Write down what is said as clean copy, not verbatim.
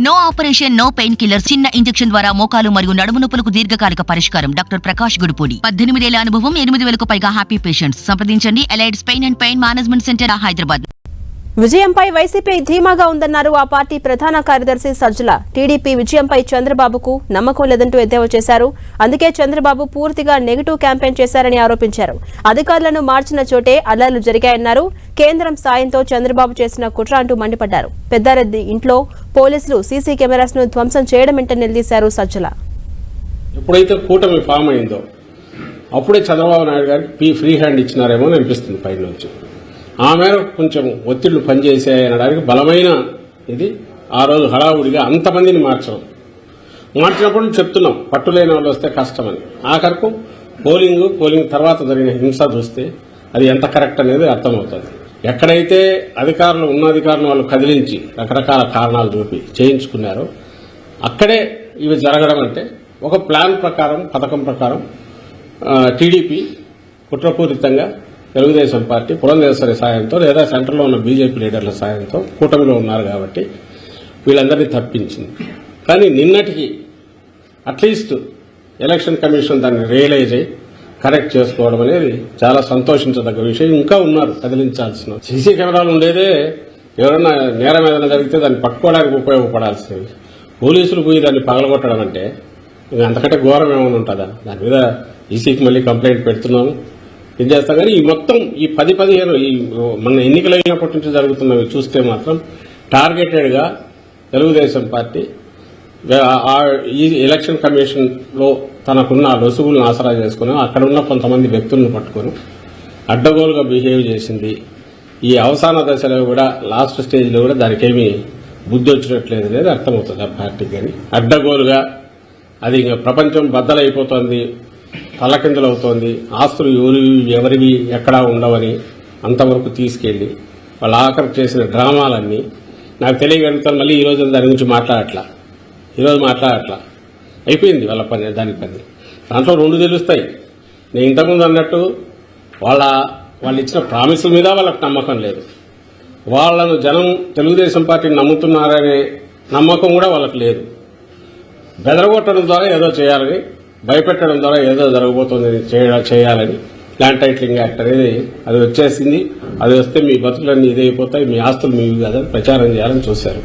No operation, no painkiller. చిన్న injection ద్వారా మోకాలు మరియు నడుము నొప్పులకు దీర్ఘకాలిక పరిష్కారం. డాక్టర్ ప్రకాష్ గుడిపూడి. 18 ఏళ్ల అనుభవం, 8,000కు పైగా హ్యాపీ పేషెంట్స్. సంప్రదించండి. Allieds pain and pain management centre, Hyderabad. విజయంపై వైసీపీ ధీమాగా ఉందన్నారు ఆ పార్టీ ప్రధాన కార్యదర్శి సజ్జల. టీడీపీ విజయంపై చంద్రబాబుకు నమ్మకం లేదంటూ ఎద్దేవా చేశారు. అందుకే చంద్రబాబు పూర్తిగా నెగిటివ్ క్యాంపెయిన్ చేశారని ఆరోపించారు. అధికారులను మార్చిన చోటే అల్లర్లు జరిగాయన్నారు. కేంద్రం సాయంతో చంద్రబాబు చేసిన కుట్ర అంటూ మండిపడ్డారు. పెద్దారెడ్డి ఇంట్లో పోలీసులు సీసీ కెమెరాస్ ను ధ్వంసం చేయడమేంటని నిలదీశారు సజ్జల. ఎప్పుడైతే కూటమి ఫామ్ అయిందో అప్పుడే చంద్రబాబు నాయుడు గారికి ఫ్రీ హ్యాండ్ ఇచ్చినారేమో అని అనిపిస్తుంది పైన నుంచి. ఆ మేరకు కొంచెం ఒత్తిళ్లు పనిచేసాయనడానికి బలమైన ఇది ఆ రోజు హడావుడిగా అంతమందిని మార్చినప్పుడు చెప్తున్నాం పట్టులేని వాళ్ళు వస్తే కష్టమని. ఆఖరకు పోలింగ్ తర్వాత జరిగిన హింస చూస్తే అది ఎంత కరెక్ట్ అనేది అర్థమవుతుంది. ఎక్కడైతే ఉన్న అధికారులు వాళ్ళు కదిలించి రకరకాల కారణాలు చూపి చేయించుకున్నారో అక్కడే ఇవి జరగడం అంటే ఒక ప్లాన్ ప్రకారం, పథకం ప్రకారం టీడీపీ కుట్రపూరితంగా తెలుగుదేశం పార్టీ పురంధేశ్వరి సాయంతో లేదా సెంటర్లో ఉన్న బీజేపీ లీడర్ల సాయంతో కూటమిలో ఉన్నారు కాబట్టి వీళ్ళందరినీ తప్పించింది. కానీ నిన్నటికి అట్లీస్ట్ ఎలక్షన్ కమిషన్ దాన్ని రియలైజ్ అయ్యి కరెక్ట్ చేసుకోవడం అనేది చాలా సంతోషించదగ్గ విషయం. ఇంకా ఉన్నారు కదిలించాల్సిన. సీసీ కెమెరాలు ఉండేదే ఎవరైనా నేరం ఏదైనా జరిగితే దాన్ని పట్టుకోవడానికి ఉపయోగపడాల్సినవి. పోలీసులు పోయి దాన్ని పగలగొట్టడం అంటే అంతకంటే ఘోరం ఏమైనా ఉంటుందా? దాని మీద ఈసీకి మళ్ళీ కంప్లైంట్ పెడుతున్నాము, ఏం చేస్తాం. కానీ ఈ మొత్తం ఈ 10-15 ఈ మన ఎన్నికలైనప్పటి నుంచి జరుగుతున్నవి చూస్తే మాత్రం టార్గెటెడ్గా తెలుగుదేశం పార్టీ ఈ ఎలక్షన్ కమిషన్లో తనకున్న లొసుగులను ఆసరా చేసుకుని అక్కడ ఉన్న కొంతమంది వ్యక్తులను పట్టుకొని అడ్డగోలుగా బిహేవ్ చేసింది. ఈ అవసాన దశలో కూడా, లాస్ట్ స్టేజ్లో కూడా దానికేమీ బుద్ధి వచ్చినట్లేదు అనేది అర్థమవుతుంది ఆ పార్టీకి. కానీ అడ్డగోలుగా అది ఇంకా ప్రపంచం బద్దలైపోతుంది, తలకిందులవుతోంది, ఆస్తులు ఎవరివి ఎక్కడా ఉండవని అంతవరకు తీసుకెళ్లి వాళ్ళ ఆఖరు చేసిన డ్రామాలన్నీ నాకు తెలియగలుగుతాను. మళ్ళీ ఈ రోజు దాని గురించి మాట్లాడట్లా, అయిపోయింది వాళ్ళ పని. దాని పని దాంట్లో 2 తెలుస్తాయి. నేను ఇంతకుముందు అన్నట్టు వాళ్ళు ఇచ్చిన ప్రామిసుల మీద వాళ్ళకి నమ్మకం లేదు. వాళ్లను జనం తెలుగుదేశం పార్టీని నమ్ముతున్నారనే నమ్మకం కూడా వాళ్ళకి లేదు. బెదరగొట్టడం ద్వారా ఏదో చేయాలని, భయపెట్టడం ద్వారా ఏదో జరగబోతుంది చేయాలని ల్యాండ్ టైటిలింగ్ యాక్ట్ అనేది అది వచ్చేసింది. అది వస్తే మీ బతుకులన్నీ ఇదైపోతాయి, మీ ఆస్తులు మీవి కాదని ప్రచారం చేయాలని చూశారు.